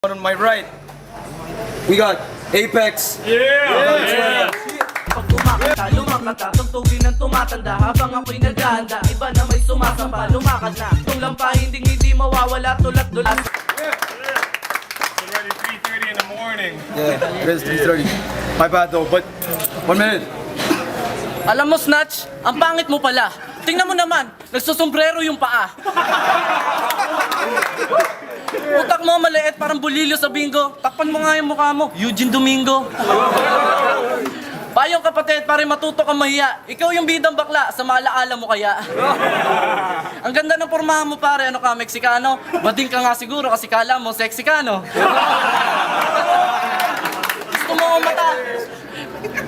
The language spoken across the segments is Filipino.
On my right, we got Apex. Pag kumakanta, lumakata, tugtugin ng tumatanda. Habang ako'y naghahanda, iba na may sumasamba. Lumakad na, itong lampay hindi mawawala. Tulat-dulas. Already 3:30 in the morning. Yeah, it is 3:30. My bad though, but 1 minute. Alam mo, Snatch, ang pangit mo pala. Tingnan mo naman, nagsusombrero yung paa. Utak mo maliit, parang bulilyo sa bingo. Takpan mo nga yung mukha mo, Eugene Domingo. Payong kapatid, pare matuto kang mahiya. Ikaw yung bidang bakla, sa maalaala mo kaya. Ang ganda ng pormahan mo pare, ano ka, Meksikano? Bading ka nga siguro kasi kala mo sexy ka, no?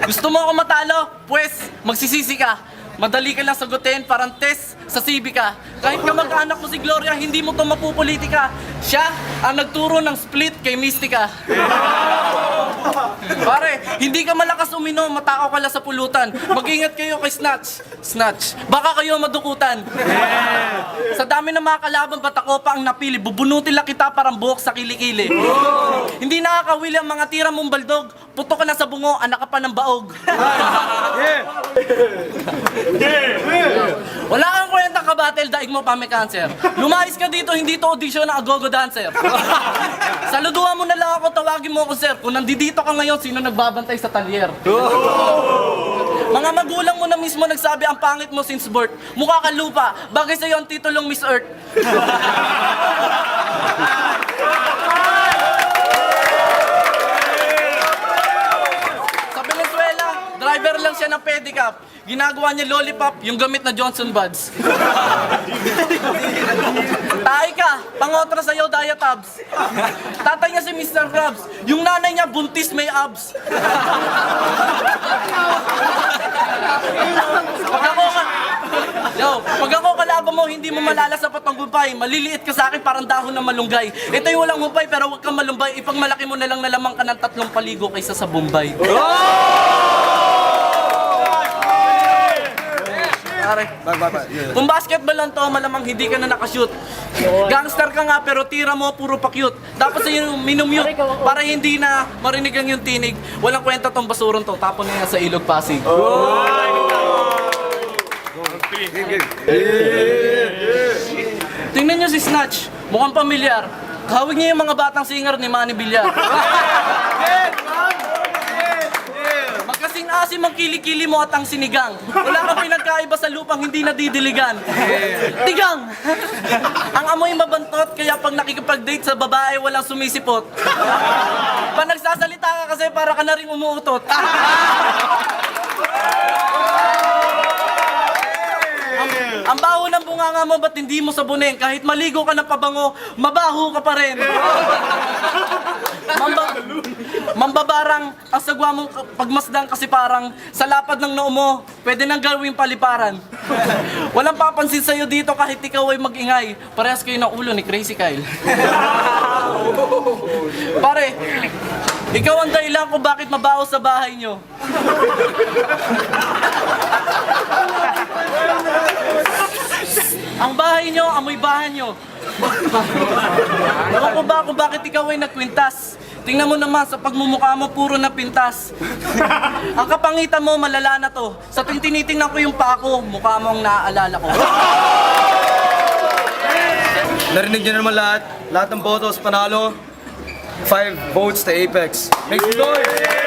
Gusto mo ako matalo? Pues, magsisisi ka. Madali ka lang sagutin, parang test sa Civica. Kahit kamag-anak mo si Gloria, hindi mo to mapupolitika. Siya ang nagturo ng split kay Mystica. Pare, hindi ka malakas uminom, matakaw ka lang sa pulutan. Mag-ingat kayo kay Snatch. Baka kayo madukutan. Sa dami ng mga kalaban, ba't ako pa ang napili? Bubunutin lang kita parang buhok sa kilikili. Hindi nakakawili ang mga tira mong baldog. Puto ka na sa bungo, anak ka pa ng baog. Wala kang kwentang kabatel, daig mo pa may cancer. Lumayas ka dito, hindi to audition ng agogo dancer. Saluduhan mo na lang ako, tawagin mo ako sir. Kung nandito ka ngayon, sino nagbabantay sa talyer? Mga magulang mo na mismo nagsabi ang pangit mo since birth. Mukha ka lupa, bagay sa'yo ang titulong Miss Earth. Sa Venezuela, driver lang siya ng pedicab. Ginagawa niya lollipop, yung gamit na Johnson Buds. Tayo ka, pangotra sa'yo, diatabs. Tatay niya si Mr. Krabs, yung nanay niya buntis may abs. Pag ako kalaban mo, hindi mo malalasapat ang gumpay. Maliliit ka sa akin, parang dahon ng malunggay. Ito yung walang humpay, pero huwag kang malumbay. Ipagmalaki mo na lang na lamang ka ng 3 paligo kaysa sa Bombay. Kung basketball lang to, malamang hindi ka na nakashoot. Gangster ka nga pero tira mo puro pa-cute. Dapat sa'yo minumute para hindi na marinig ang yung tinig. Walang kwenta tong basurong to, tapon na yan sa Ilog Pasig. Tingnan nyo si Snatch, mukhang pamilyar. Kahawig niya yung mga batang singer ni Manny Villar. Magkasing asim ang kilikili mo at ang sinigang. Wala kang pinagkaiba sa lupang hindi nadidiligan. Tigang! Ang amoy mabantot, kaya pag nakikipag-date sa babae, walang sumisipot. Pag nagsasalita ka kasi, para ka na rin umuutot. Ang baho ng bunganga mo, ba't hindi mo sabunin? Kahit maligo ka ng pabango, mabaho ka pa rin. Mambabarang ang sagwa mong pagmasdang kasi parang sa lapad ng noo mo, pwede nang gawing paliparan. Walang papansin sa'yo dito kahit ikaw ay mag-ingay. Parehas kayo ng ulo ni Crazy Kyle. Pare, ikaw ang dahilan kung bakit mabaho sa bahay nyo. Ang bahay nyo, amoy bahay nyo. Ewan ko ba kung bakit ikaw ay nagkwintas. Tingnan mo naman, sa pagmumukha mo, puro na pintas. Ang kapangitan mo, malala na to. Sa tuwing tinitingnan ko yung paa ko, mukha mo ang naaalala ko. Narinig niyo naman lahat ng botos panalo. 5 votes to Apex. Make some noise!